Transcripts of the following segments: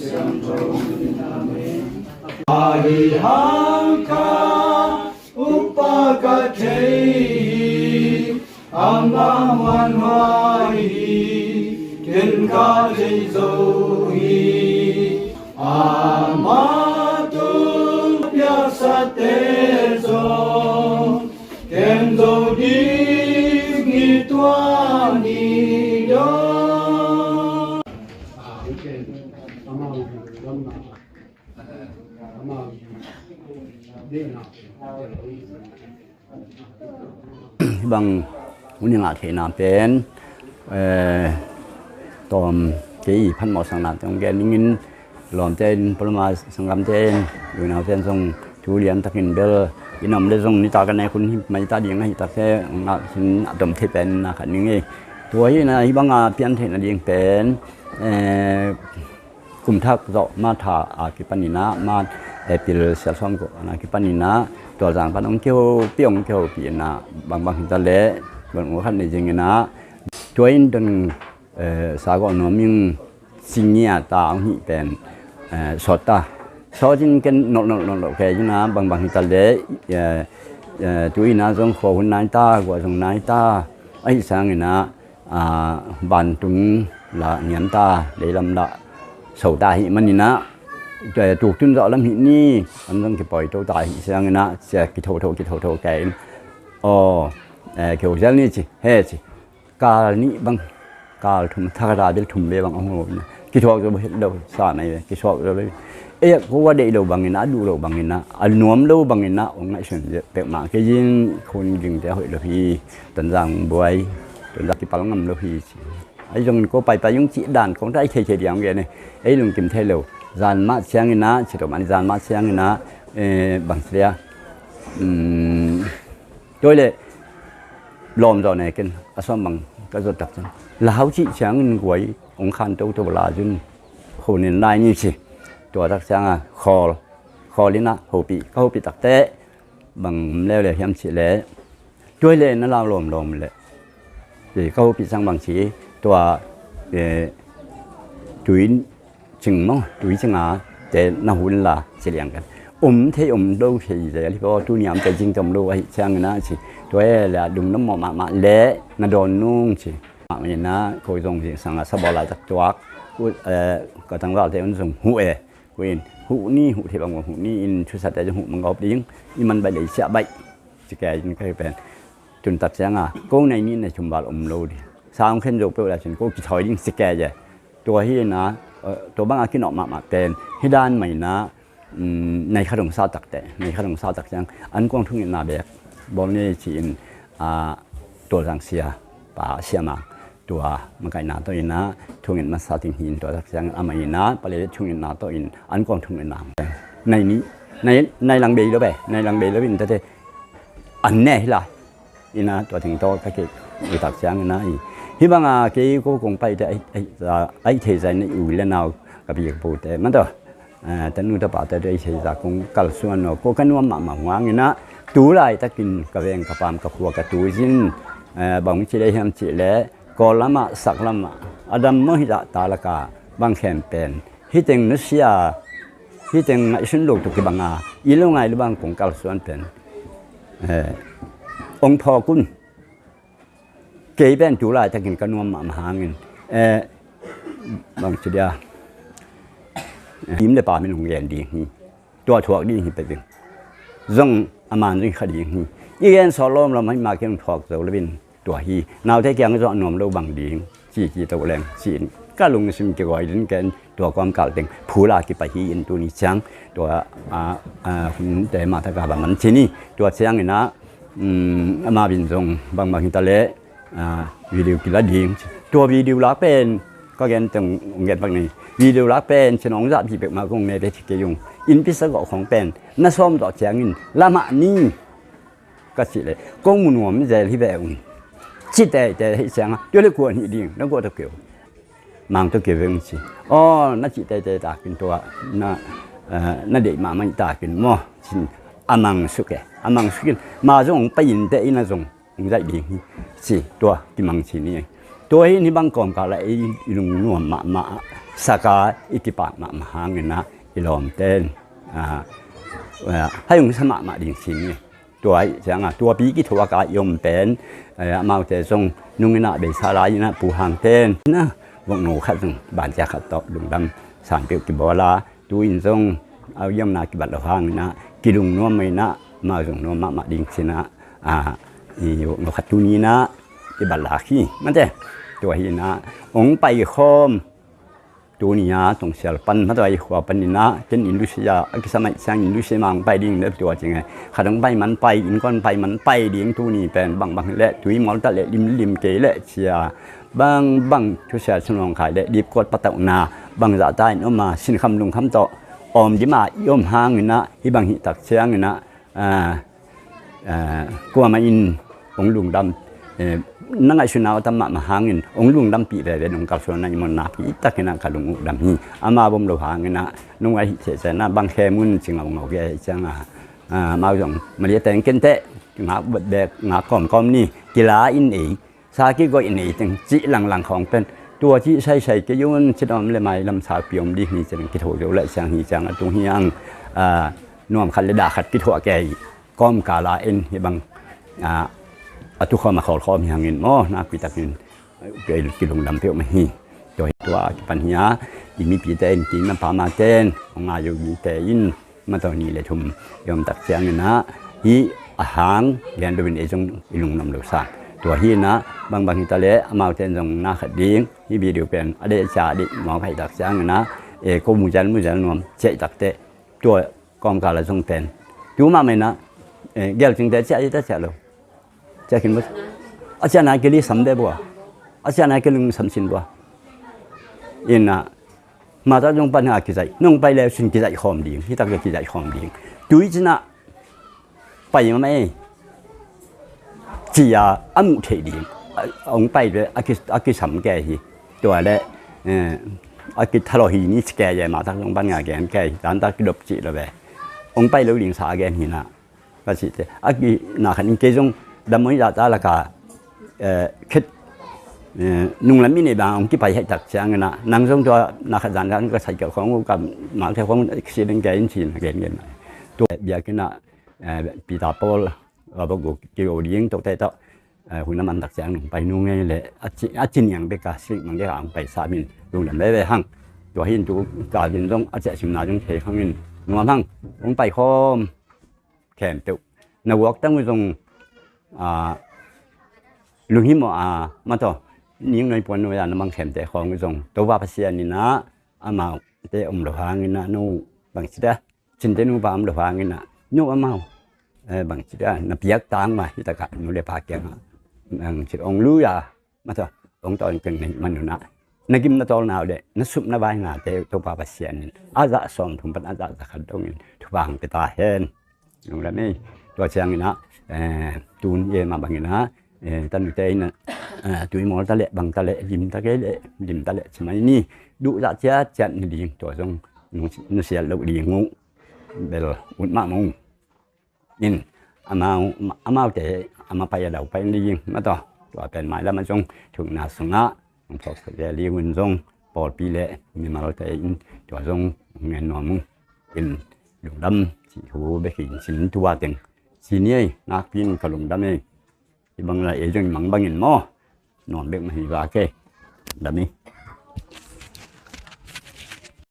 อาหิหังคาอุปกเทอัมมาวันวาหิเกณฑ์กาเจโซหิอามาตุยาสเตโซเกณฑ์โซดีกิตวานิโยบางวันนี้งาเทนาเป็นตอมเกี่ยพันหมอสังนาตรงแกนิ่งหลอมเจนปรมาสังกรรมเจนอยู่ในเจนทรงจูเลียนตะกินเบลยินนำเลยทรงนิตากันในคุณไม่ตาดีง่ายตาแค่งาสินดมเทเป็นนะขันนี้ตัวที่นะที่บางงาเปลี่ยนเทนดีเป็นกลุ่มทักเรามาถาอากิปันินะมาปิลเซลซอมก็อากิปันินะตัวจางพันองเกี่ยวเปียงเกี่ยวปีนะบางหินทะเลบางวันในจริงนะตัวอินดันสากลน้อมิงสิ่งนี้ตาหิเป็นสดตาสอดจริงกันนกแค่ยังนะบางหินทะเลตัวอินนะจงขอคนนายตากว่าจงนายตาไอ้สังนะบันตุงละเนียนตาเลยลำละสาวตาหิมันนี่นะแต่ถูกจุนเราลำหินี่อันนั้นก็ปล่อยตัวตายเสียงนะเสียกิโทแกนอ๋อเกี่ยวกับนี่สิเฮ้สิกาลนี้บางกาลทุ่มทักราเดลทุ่มเบบางองค์นะกิโทจะไม่เห็นเราสาไม่เลยกิโทเราเลยกูว่าเด็กเราบางนะดูเราบางนะอันนวมเราบางนะองค์ไหนส่วนจะเป็นมาแค่ยิงคนยิงแต่เหเราพี่ตันจังบวยตันจังกิปังงำเราพี่ไอ้ตรงก็ไปยุ่งจีด่านของได้เฉยๆอย่างเงี้ยเนี่ยไอ้ลุงกิมเทลจานมาเชียงนะเชื่อมันจานมาเชียงนะบางเสียโดยเลยลมตอนนี้กันอาสมบังก็จะตัดจังลาวจีเชียงเงินหวยองค์ขันตัวลาจุนคนในได้นี่สิตัวตักเชียงอ่ะคอลิ้นนะหัวปีตักเตะบางแล้วเลยยังสิเลยด้วยเลยนั่นเราลมเลยที่เขาปีสังบางสีตัวจุยจึงมั้งจุยจึงแต่น่าหุ่นละเสียงกันที่ดูที่จะที่ว่าตัวนี้มันจะจริงจำรู้ไอ้เชียงนะสิตัวละดุมน้ำมาเละน่าโดนนุ่งสิมันนะคุยตรงที่สังกัดสบายจากตัวก็ตั้งว่าแต่มันส่งหูหูนี่หูที่บางหูนี่อินชุดสัตว์แต่หูมันก็ดิ้งนี่มันใบไหลเสียใบจะแก่ยังเคยเป็นจนตัดเสียงก็ในนี้ในชุมบาลรู้ดิสาวขึ้นโยกไปแล้วฉันก็กิถอยดิ้งสแกนเลยตัวที่นะตัวบางอากินออกมาเป็นให้ด้านใหม่นะในขนมซาตักแต่ในขนมซาตักยังอันกว้างทุ่งนาเบกบอลนี่จีนตัวรังเสียป่าเสียมาตัวมันไก่นาตัวอินนะทุ่งนาซาติงหินตัวตักยังอามาอินนะปะเลยทุ่งนาตัวอินอันกว้างทุ่งนาในนี้ในหลังเบยแล้วไปในหลังเบยแล้วอินแต่อันแน่ละอินนะตัวถึงโตก็เกี่ยวตักยังนะที่บางเกี่ยวก็คงไปแต่ไอ้เทใจในอุ่นแล้วเรากับพี่พูดแต่มันตัวแต่นู่นถ้าป่าแต่ไอ้เทใจคงกัลส่วนเราก็กันว่าหมาหวางนะตัวไรตะกินกับเองกับปามกับหัวกับตัวจินบางทีได้เห็นจีเล่ก็ละมาสักละมาอดัมไม่ได้ตาละกาบางแคมเปญที่เต็งนุษยาที่เต็งไอ้ชุนลูกตุกิบังอีลงไงหรือบางคงกัลส่วนเป็นองค์พ่อคุณเกี่ยเป็นจุฬาจะกินกันนวมมาหาเงินบางทีเดียวยิ้มได้ป่าเป็นโรงเรียนดีตัวถั่วดีไปเป็นจงอามันจงขดียี่เงินสอลมเราไม่มาเกี่ยงถั่วเราเลยเป็นตัวฮีนาวที่เกี่ยงก็จะนวมเราบางดีจีตัวแรงจีนก็ลงซิมเกี่ยวกับเรื่องการตัวความเก่าเต็งผู้ลากิไปฮีอินตัวนี้จังตัวคุณแต่มาถ้ากับมันที่นี่ตัวเชียงนี่นะมาบินจงบางหินทะเลวิดีโอกิลาดีตัววิดีโอลักเป็นก็เกินตรงเงินบางนี้วิดีโอลักเป็นฉนองจับที่เปิดมาคงในเด็กที่เกี่ยงอินพิสกอของเป็นน่าซ้อมต่อเชียงอินละมานี่ก็สิเลยกงมุนหัวมันจะที่แบบจิตแต่ให้เชียงด้วยเรื่องกวนหิดิ้งแล้วก็ตะเกียวมังตะเกียวเองสิอ๋อน่าจิตแต่ตากินตัวน่าเด็กมาไม่ตากินมั่วชินอามังสุกอามังสุกินมาจงไปยินแต่อินน่าจงใจดีสิตัวกิมังชีนี่ ตัวนี้บางกอมกาละอีลุงนัวมาสกาอิติปะมาหางนะอีลอมเต้นให้用สมามาดิ่งสิงตัวอย่างตัวปีกิทัวกายมเป็นมาเตจงนุ่งนะเบสาลายนะปูหางเต้นนะวงโนขัดบานจะขัดตอกลุงดำสารเปียวกิบลาดูอินทรงเอาย่ำนากิบัดละหางนะกิลุงนัวไม่นะมาจงนัวมาดิ่งสินะอีโนขัดตัวนี้นะกิบัดละขี้มันเต้ตัวหินะองไปคอมตัวนี้ตรงเสียปันมาตัวไอ้หัวปันนี่นะเป็นอินดุเซียกิสมัยสร้างอินดุเซียมังไปดิ่งเล็บตัวจริงไงขัดไปมันไปอินก้อนไปมันไปดิ่งตัวนี้เป็นบางเละตัวนี้มอลตะเละริมเกเละเชียบางทุเสียชนองขายเละดีบกดปะตะนาบางจะได้เอามาสินคำลงคำต่ออมยิ้มย่อมห่างนี่นะที่บางหิตักเชียงนี่นะกลัวมาอินองลุงดำนั่งไอชุนาวตำมาหางเงินองลุงดำปีเลยองกับส่วนนั้นมันนับอีตักนังกับลุงดำนี่อามาบ่มโลหะเงินนะนุ่งไอเสียนะบางแค่มุนจึงเอาเงาแก่จังมาจงมาเรียแต่งกันเตะงาบดแบกงาก้อมนี่กีฬาอินเอซากิก็อินเอจังจีหลังของเป็นตัวที่ใช้ก็ยุ่งชิดอมเลยไม่ลำสาเปียมดีนี่จังกิโถเดียวเลยจังฮีจังตรงฮียังนวมคันเลดาขัดกิโถแก่ก้อมกาลาเอ็นฮีบังทุกคนมาขอข้อมีหางเงินม้อนักพิทักษ์เงินเกลือกิลงดำเที่ยวมาฮีตัวปัญหาอีมีปีเต้นจริงมันพามาเต้นของงานอยู่มีแต่ยินมาตอนนี้เลยทุ่มยอมตักเสียงเงินนะฮีอาหารเรียนโดยเป็นเอจงอีลุงนำเหลือสานตัวฮีนะบางทีตะเละมาเต้นตรงหน้าขัดดิ้งฮีบีเดียวเป็นอเดชาดิหมอไผ่ตักเสียงเงินนะก็มุจันนวมเจ๊ตักเตะตัวกองการละทรงเต้นดูมาไหมนะเกลจึงเตะเจ๊จะเจ๊เลยจะคิดว่าอาจารย์นายกิริสัมเดบัวอาจารย์นายกิริสัมสินบัวอินนะมาตอนลงปัญหากิจใจน้องไปแล้วสิ่งกิจใจหอมดีที่ตั้งกิจใจหอมดีดูจินะไปยังไม่จีอาอัมุเทดีองไปเลยอากิสัมแก่ฮีตัวเละอากิทะเลาะฮีนี่แก่ใหญ่มาตั้งลงปัญหาแก่แก่ร้านตั้งกิดบจีเลยแบบองไปแล้วลิงสาแก่ฮีนะก็สิเตอากินาขันเกจงดำมันจะตาละกาคิดนุ่งแล้วมีในบางองค์ที่ไปให้ตักเสียงนะนั่งทรงตัวนักการนั้นก็ใส่เกี่ยวของกับหมากแค่ของเสียงแก่อินชีนเก่งตัวเบียกินะปีตาโปลเราบอกเกี่ยวเลี้ยงตัวแต่ต่อหุ่นน้ำมันตักเสียงไปนุ่งไงเลยอาจินอย่างเบกาสิ่งมันก็อ่างไปสามินลุงดำได้ไปหั่งตัวหินตัวกาบินต้องอาจจะชิมนาจงเทข้างนี้นัวหั่งองไปคอมแขมเตวนวักตั้งไว้ตรงลุงหิมมาต่อนิ่งในปวนเวลาน้ำมันแข็งแต่ของไว้ตรงตัวว่าภาษานี่นะอามาเตะมโลหะนี่นะนู่บางทีได้ชินเตนูบามโลหะนี่นะนู่อามาบางทีได้นับยักตังมาที่ตะกัดนู่เลยพาเกี่ยงชิดองลุยมาต่อองตอนเก่งในมันอยู่นะนักกิมนัตอลนาวเดนักสุบนับใบหน้าเตะตัวว่าภาษานี่อาจะสอนถุงปันอาจะตะขัดตรงนี้ทุกบางไปตาเห็นนู่นแล้วนี่ตัวเชียงนี่นะตูนเย่มาบางนี่นะตันอยู่เตยนะตุยมอลตะเละบางตะเละริมตะเละริมตะเละสมัยนี้ดูจะเจ้าจัดนี่ดีตัวทรงนุ่งเสียลูกดีงูเบลอุดมะมงยินอามาเตะอามาไปยาดาวไปนี่ยิงมาต่อตัวเป็นไม้แล้วมันทรงถึงนาสงะมันพอเสียเลี้ยงทรงปอดปีเละมีมาเราเตะตัวทรงเงินนอมกินหลุมดำสีหูไปขินสินตัวเต็งสีนี้นักพิงกระหลุมดำเองที่บางรายจงมังบางเงินหม้อนอนเบ็กมาหิวาเก้ดำนี้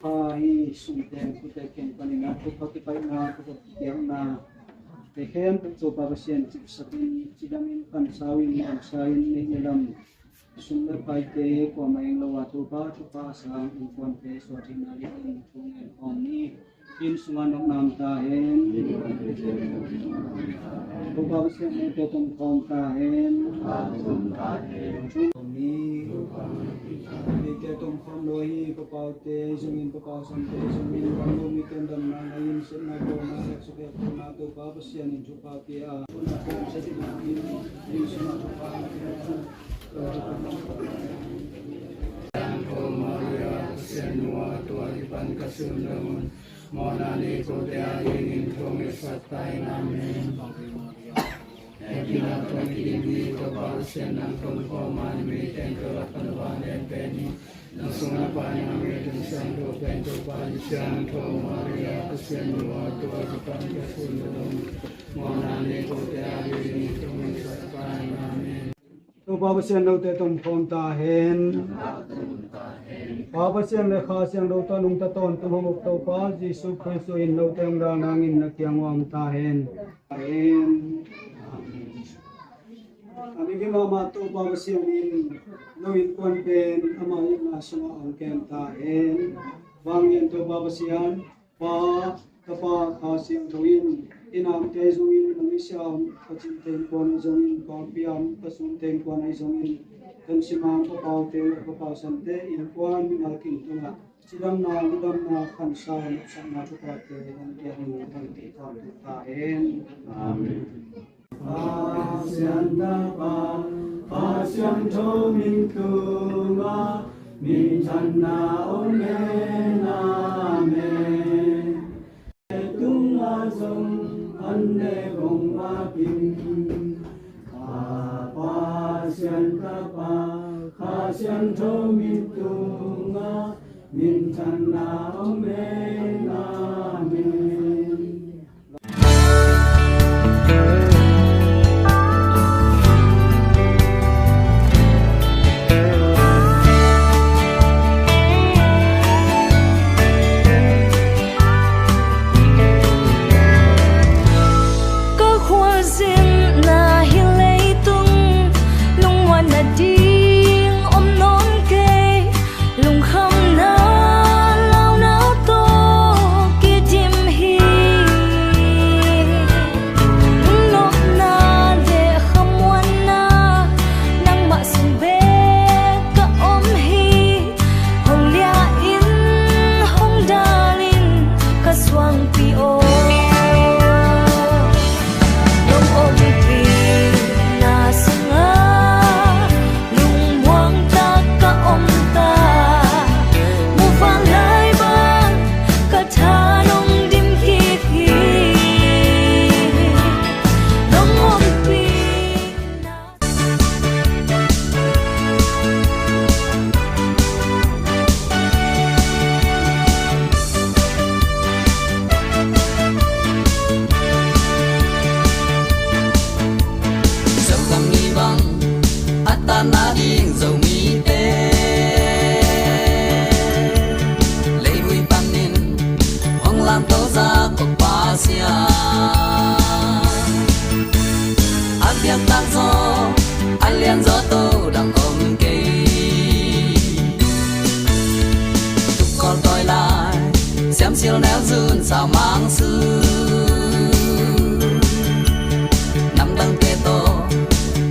ไอ้สุดแดงกุเตเก่งปนินาทุกข์ที่ไปนาทุกข์ที่เกี่ยวนาแต่แค่มเป็นตัวปาเสียนจิตสติจิตามินกันสาวินอันสาวินในเรื่องสุนทรไปเตะกว่าไม่ละวัตุปาสังอุปนเตสวัสดินาลิอินทุงเงินอมนี้อินสุวรรณนามตาเห็นทุกปาเสียนเตตุมคอมตาเห็นชุมนี้มีเตตุมคอมโดยปะเปาเตสุมินปะเปาสันเตสุมินวันโนมิเตนดัมนาอินเสนาโกนาเล็กสุเกตุนาตุปาเสียนจุปาเกียอุณหภูมิเสด็จอินสุนาตุปาเกียPan kasundamun monani kodya ingin kong isatay namin tu pa pasien lo te tum khom ta hen pa pasien le kha siang lo ta nung ta ton tu hom to pa Jesu Christ in lo te ra nangin na kyang wam ta hen Amigi mama tu pa pasien in lo in kwan pen ama na sama ang kem ta hen wang yen tu pa pasien pa kapa kha siang lo in inam te zungin namisam kachin ten kwan zungin kampiam kasun ten kwan ai zungin kan simang kapau te kapau sante in kwan nalkin tunga sidam na lidam na khansa sa na kapau te nan yang kan ti kwan ta en amen Asianta pa asiam tho min tunga min channa omen amen tunga song ane gong ma pin pa sian ta pa sian tho min tunga min chan na amen amen siêu néo dun sao mang sư nằm tăng kê tô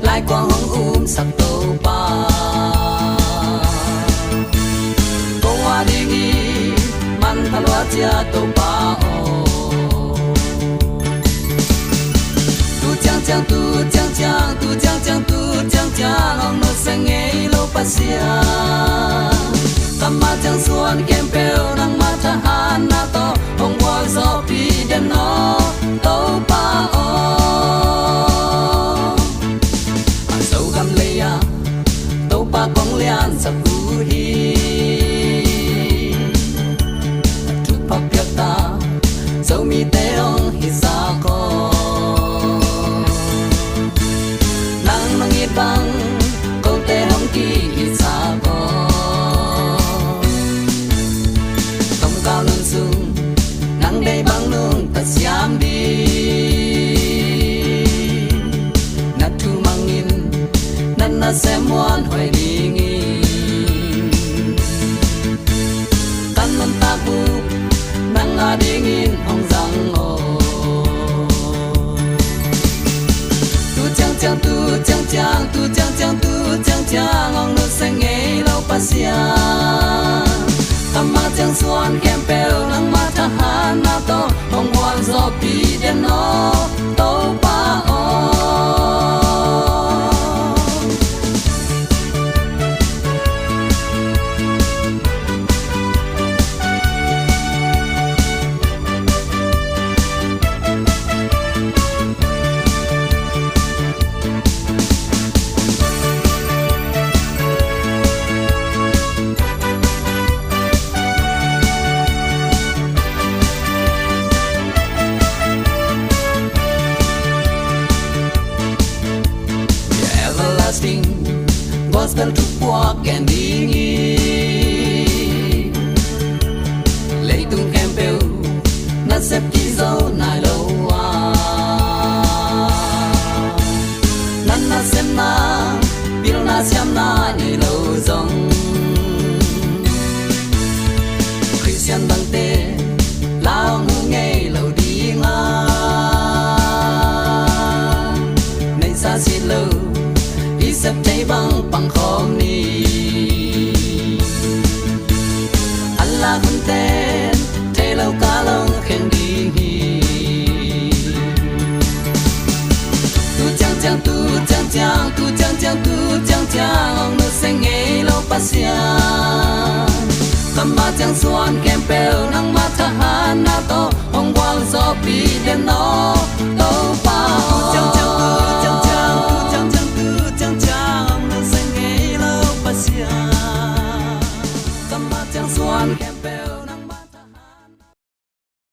lại quang hong sắc tô pa cô hoa đi nghi man thà loa chia tô pa o tu chang chang ông nó sang nghe lô pa sia Kama chang suan kem peo nang mata hana to hong wa zo pi dem no to pa o an so gam le ya to pa kong lian sa bu hi tu pa pya ta so mi te ong hi sa ko nang mang i bang ko te hong ki hi sa ko cao luôn sung nắng đây băng luôn ta xiêm đi kèn đi nghi lấy tung kem bèo na xếp chỉ dấu nai lâu na xem na bil na xem na ni lâu dòng Christian bang te lao ngu nghe lâu đi nga nay xa xin lâu đi sắp thấy bằng khom ni Allah kun te thấy lâu cá lâu khen đi tu chang chang no seng nghe lo pasya kamba chang suan kem pel nang ma tha na to ong wal zo pi den no